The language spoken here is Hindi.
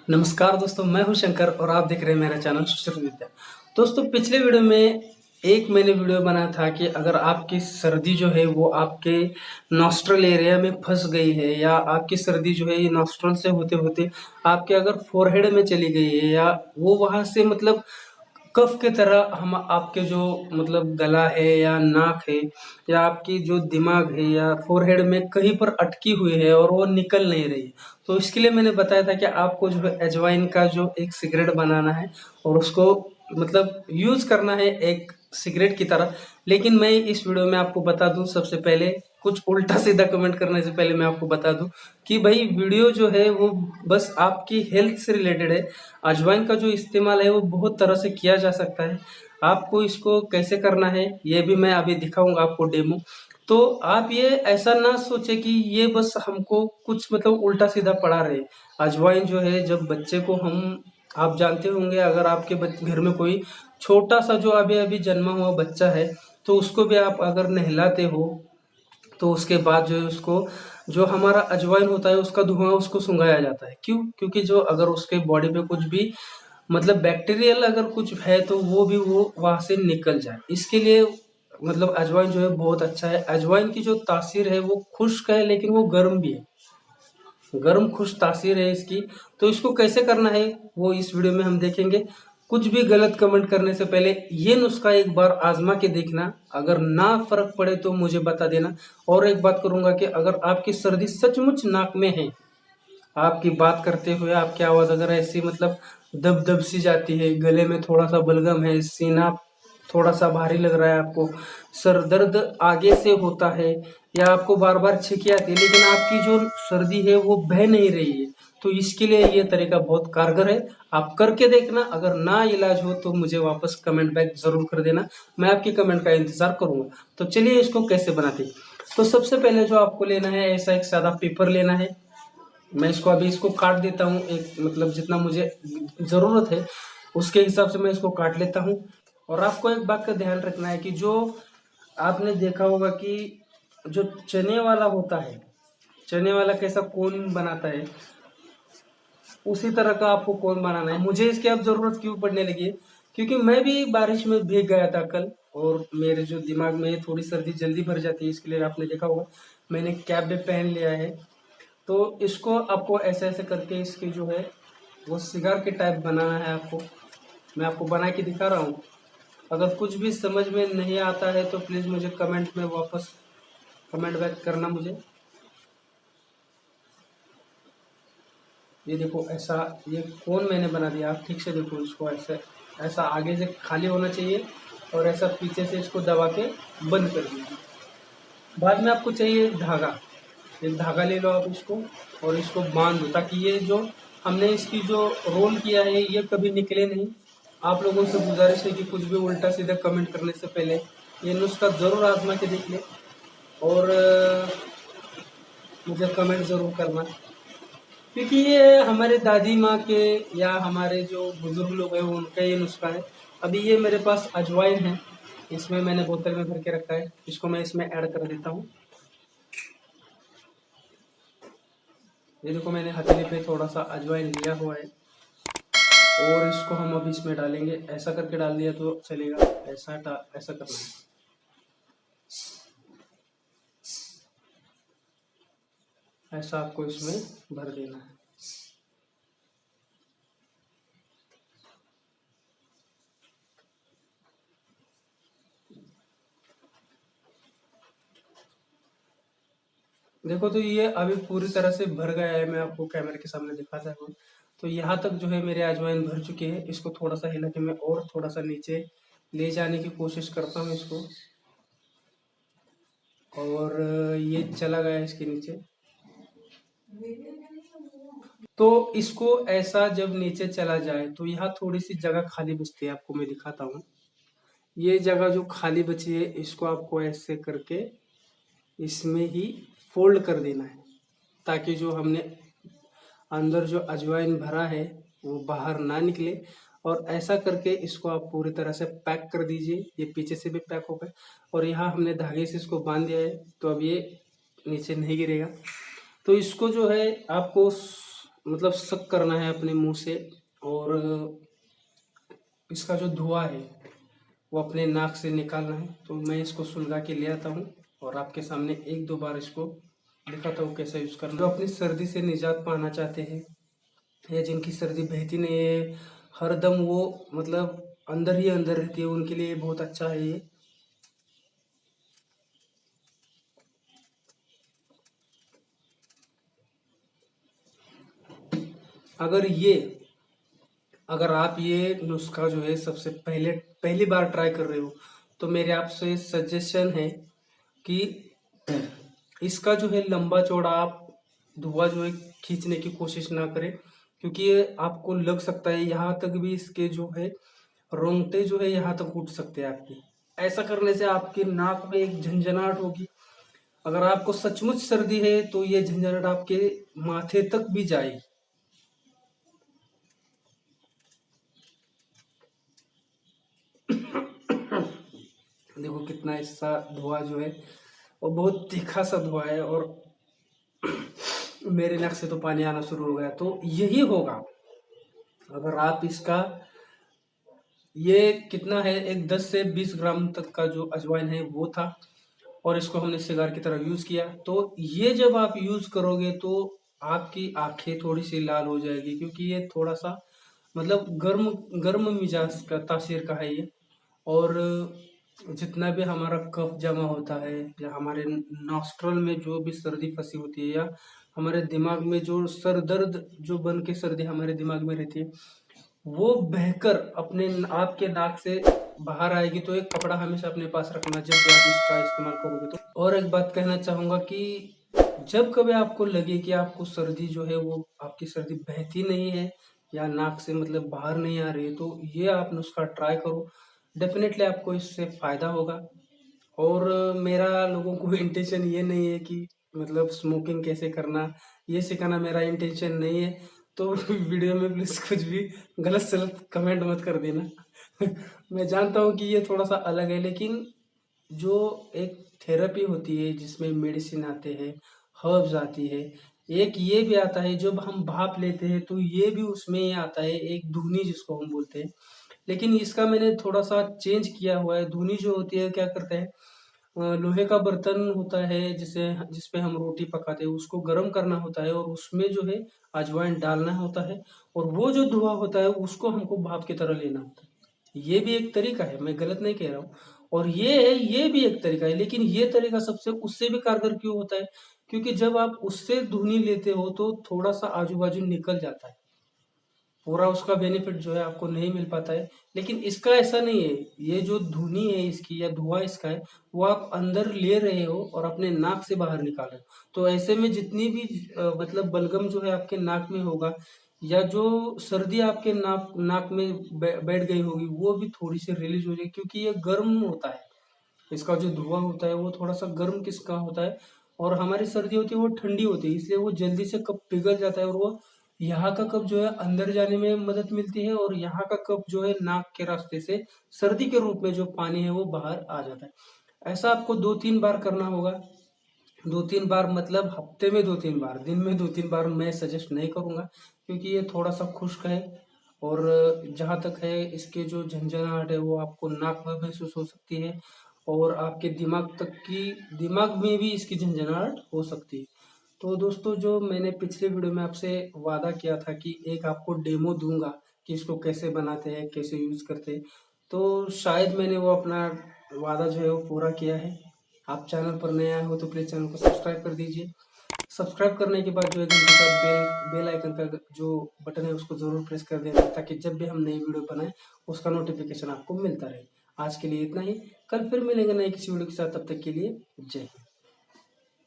नमस्कार दोस्तों, मैं हूं शंकर और आप देख रहे हैं मेरा चैनल सुश्रुत विद्या। दोस्तों, पिछले वीडियो में मैंने वीडियो बनाया था कि अगर आपकी सर्दी जो है वो आपके नॉस्ट्रल एरिया में फंस गई है या आपकी सर्दी जो है ये नॉस्ट्रल से होते होते आपके अगर फोरहेड में चली गई है या वो वहां से मतलब कफ के तरह हम आपके जो मतलब गला है या नाक है या आपकी जो दिमाग है या फोरहेड में कहीं पर अटकी हुई है और वो निकल नहीं रही है। तो इसके लिए मैंने बताया था कि आपको जो है अजवाइन का जो एक सिगरेट बनाना है और उसको मतलब यूज करना है एक सिगरेट की तरह। लेकिन मैं इस वीडियो में आपको बता दूं, सबसे पहले कुछ उल्टा सीधा कमेंट करने से पहले मैं आपको बता दूं कि भाई वीडियो जो है वो बस आपकी हेल्थ से रिलेटेड है। अजवाइन का जो इस्तेमाल है वो बहुत तरह से किया जा सकता है। आपको इसको कैसे करना है ये भी मैं अभी दिखाऊंगा आपको डेमो। तो आप ये ऐसा ना सोचे कि ये बस हमको कुछ मतलब उल्टा सीधा पढ़ा रहे। अजवाइन जो है जब बच्चे को हम आप जानते होंगे, अगर आपके घर में कोई छोटा सा जो अभी अभी जन्मा हुआ बच्चा है तो उसको भी आप अगर नहलाते हो तो उसके बाद जो है उसको जो हमारा अजवाइन होता है उसका धुआं उसको सुंघाया जाता है। क्यों? क्योंकि जो अगर उसके बॉडी पे कुछ भी मतलब बैक्टीरियल अगर कुछ है तो वो भी वो वहां से निकल जाए, इसके लिए मतलब अजवाइन जो है बहुत अच्छा है। अजवाइन की जो तासीर है वो खुश्क है लेकिन वो गर्म भी है, गर्म खुश तासीर है इसकी। तो इसको कैसे करना है वो इस वीडियो में हम देखेंगे। कुछ भी गलत कमेंट करने से पहले ये नुस्खा एक बार आजमा के देखना, अगर ना फर्क पड़े तो मुझे बता देना। और एक बात करूंगा कि अगर आपकी सर्दी सचमुच नाक में है, आपकी बात करते हुए आपकी आवाज अगर ऐसी मतलब दब दब सी जाती है, गले में थोड़ा सा बलगम है, सीना थोड़ा सा भारी लग रहा है, आपको सर दर्द आगे से होता है या आपको बार बार छींकी आती है लेकिन आपकी जो सर्दी है वो बह नहीं रही है, तो इसके लिए ये तरीका बहुत कारगर है। आप करके देखना, अगर ना इलाज हो तो मुझे वापस कमेंट बैक जरूर कर देना, मैं आपकी कमेंट का इंतजार करूंगा। तो चलिए इसको कैसे बनाते हैं। तो सबसे पहले जो आपको लेना है ऐसा एक सादा पेपर लेना है। मैं इसको अभी इसको काट देता हूँ, एक मतलब जितना मुझे जरूरत है उसके हिसाब से मैं इसको काट लेता हूँ। और आपको एक बात का ध्यान रखना है कि जो आपने देखा होगा कि जो चने वाला होता है, चने वाला कैसा कोन बनाता है उसी तरह का आपको कोन बनाना है। मुझे इसकी अब जरूरत क्यों पड़ने लगी है, क्योंकि मैं भी बारिश में भीग गया था कल और मेरे जो दिमाग में थोड़ी सर्दी जल्दी भर जाती है, इसके लिए आपने देखा होगा मैंने कैप भी पहन लिया है। तो इसको आपको ऐसे ऐसे करके इसकी जो है वो सिगार के टाइप बनाना है आपको। मैं आपको बना के दिखा रहा हूँ। अगर कुछ भी समझ में नहीं आता है तो प्लीज़ मुझे कमेंट में वापस कमेंट बैक करना मुझे। ये देखो ऐसा ये कौन मैंने बना दिया, आप ठीक से देखो इसको, ऐसे ऐसा आगे से खाली होना चाहिए और ऐसा पीछे से इसको दबा के बंद कर दीजिए। बाद में आपको चाहिए धागा, एक धागा ले लो आप इसको और इसको बांध दो ताकि ये जो हमने इसकी जो रोल किया है ये कभी निकले नहीं। आप लोगों से गुजारिश है कि कुछ भी उल्टा सीधा कमेंट करने से पहले ये नुस्खा ज़रूर आजमा के देख ले और मुझे कमेंट ज़रूर करना, क्योंकि ये हमारे दादी माँ के या हमारे जो बुजुर्ग लोग हैं उनका ये नुस्खा है। अभी ये मेरे पास अजवाइन है, इसमें मैंने बोतल में भर के रखा है, इसको मैं इसमें ऐड कर देता हूँ। ये देखो मैंने हथेली पे थोड़ा सा अजवाइन लिया हुआ है और इसको हम अभी इसमें डालेंगे। ऐसा करके डाल दिया तो चलेगा, ऐसा करना है। ऐसा आपको इसमें भर देना है। देखो तो ये अभी पूरी तरह से भर गया है, मैं आपको कैमरे के सामने दिखाता हूँ। तो यहाँ तक जो है मेरे अजवाइन भर चुके हैं। इसको थोड़ा सा हिला के मैं और थोड़ा सा नीचे ले जाने की कोशिश करता हूँ इसको, और ये चला गया इसके नीचे। तो इसको ऐसा जब नीचे चला जाए तो यहाँ थोड़ी सी जगह खाली बचती है, आपको मैं दिखाता हूँ। ये जगह जो खाली बची है इसको आपको ऐसे करके इसमें ही फोल्ड कर देना है ताकि जो हमने अंदर जो अजवाइन भरा है वो बाहर ना निकले। और ऐसा करके इसको आप पूरी तरह से पैक कर दीजिए। ये पीछे से भी पैक हो गए और यहाँ हमने धागे से इसको बांध दिया है तो अब ये नीचे नहीं गिरेगा। तो इसको जो है आपको मतलब सक करना है अपने मुंह से, और इसका जो धुआं है वो अपने नाक से निकालना है। तो मैं इसको सुलगा के ले आता हूँ और आपके सामने एक दो बार इसको दिखाता हूँ कैसे यूज़ करना। जो अपनी सर्दी से निजात पाना चाहते हैं या जिनकी सर्दी बहती नहीं है, हरदम वो मतलब अंदर ही अंदर रहती है, उनके लिए बहुत अच्छा है ये। अगर ये अगर आप ये नुस्खा जो है सबसे पहली बार ट्राई कर रहे हो, तो मेरे आपसे सजेशन है कि इसका जो है लंबा चौड़ा आप धुआं जो है खींचने की कोशिश ना करें, क्योंकि ये आपको लग सकता है यहाँ तक भी, इसके जो है रोंगटे जो है यहाँ तक उठ सकते हैं आपकी। ऐसा करने से आपके नाक में एक झंझनाहट होगी। अगर आपको सचमुच सर्दी है तो ये झंझनाहट आपके माथे तक भी जाएगी। देखो कितना ऐसा धुआं जो है, और बहुत तीखा सा धुआं है, और मेरे नाक से तो पानी आना शुरू हो गया। तो यही होगा अगर आप इसका, ये कितना है, एक 10 से 20 ग्राम तक का जो अजवाइन है वो था, और इसको हमने सिगार की तरह यूज किया। तो ये जब आप यूज करोगे तो आपकी आंखें थोड़ी सी लाल हो जाएगी, क्योंकि ये थोड़ा सा मतलब गर्म गर्म मिजाज का तासीर का है ये। और जितना भी हमारा कफ जमा होता है, या हमारे नॉस्ट्रल में जो भी सर्दी फंसी होती है, या हमारे दिमाग में जो सर दर्द जो बन के सर्दी हमारे दिमाग में रहती है, वो बहकर अपने आपके नाक से बाहर आएगी। तो एक कपड़ा हमेशा अपने पास रखना जब भी आप इसका इस्तेमाल करोगे। तो और एक बात कहना चाहूंगा कि जब कभी आपको लगे कि आपको सर्दी जो है वो आपकी सर्दी बहती नहीं है, या नाक से मतलब बाहर नहीं आ रही है, तो ये आप नुस्खा ट्राई करो। डेफिनेटली आपको इससे फायदा होगा। और मेरा लोगों को इंटेंशन ये नहीं है कि मतलब स्मोकिंग कैसे करना ये सिखाना, मेरा इंटेंशन नहीं है। तो वीडियो में प्लीज कुछ भी गलत सलत कमेंट मत कर देना। मैं जानता हूँ कि ये थोड़ा सा अलग है, लेकिन जो एक थेरेपी होती है जिसमें मेडिसिन आते हैं, हर्ब्स आती है, एक ये भी आता है जब हम भाप लेते हैं तो ये भी उसमें ही आता है, एक धुनी जिसको हम बोलते हैं। लेकिन इसका मैंने थोड़ा सा चेंज किया हुआ है। धुनी जो होती है क्या करते हैं, लोहे का बर्तन होता है जिसे जिसपे हम रोटी पकाते हैं, उसको गर्म करना होता है, और उसमें जो है अजवाइन डालना होता है, और वो जो धुआं होता है उसको हमको भाप की तरह लेना होता है। ये भी एक तरीका है, मैं गलत नहीं कह रहा हूँ। और ये भी एक तरीका है, लेकिन ये तरीका सबसे उससे भी कारगर क्यों होता है, क्योंकि जब आप उससे धुनी लेते हो तो थोड़ा सा आजू बाजू निकल जाता है, पूरा उसका बेनिफिट जो है आपको नहीं मिल पाता है। लेकिन इसका ऐसा नहीं है, ये जो धुनी है इसकी या धुआं इसका है, वो आप अंदर ले रहे हो और अपने नाक से बाहर निकाल रहे हो। तो ऐसे में जितनी भी मतलब बलगम जो है आपके नाक में होगा, या जो सर्दी आपके नाक नाक में बैठ गई होगी, वो भी थोड़ी सी रिलीज हो जाएगी, क्योंकि ये गर्म होता है। इसका जो धुआं होता है वो थोड़ा सा गर्म किस्म का होता है, और हमारी सर्दी होती है वो ठंडी होती है, इसलिए वो जल्दी से कफ पिघल जाता है, और वो यहाँ का कफ जो है अंदर जाने में मदद मिलती है, और यहाँ का कफ जो है नाक के रास्ते से सर्दी के रूप में जो पानी है वो बाहर आ जाता है। ऐसा आपको 2-3 बार करना होगा। 2-3 बार मतलब हफ्ते में 2-3 बार, दिन में 2-3 बार मैं सजेस्ट नहीं करूंगा, क्योंकि ये थोड़ा सा खुश्क है। और जहाँ तक है इसके जो झंझनाहट है वो आपको नाक में महसूस हो सकती है, और आपके दिमाग में भी इसकी झंझनाहट हो सकती है। तो दोस्तों, जो मैंने पिछले वीडियो में आपसे वादा किया था कि एक आपको डेमो दूंगा कि इसको कैसे बनाते हैं, कैसे यूज करते हैं, तो शायद मैंने वो अपना वादा जो है वो पूरा किया है। आप चैनल पर नए आए हो तो प्लीज चैनल को सब्सक्राइब कर दीजिए। सब्सक्राइब करने के बाद जो है घंटे का बेल आइकन का जो बटन है उसको जरूर प्रेस कर देना, ताकि जब भी हम नई वीडियो बनाएं उसका नोटिफिकेशन आपको मिलता रहे। आज के लिए इतना ही, कल फिर मिलेंगे नए किसी वीडियो के साथ, तब तक के लिए जय हिंद।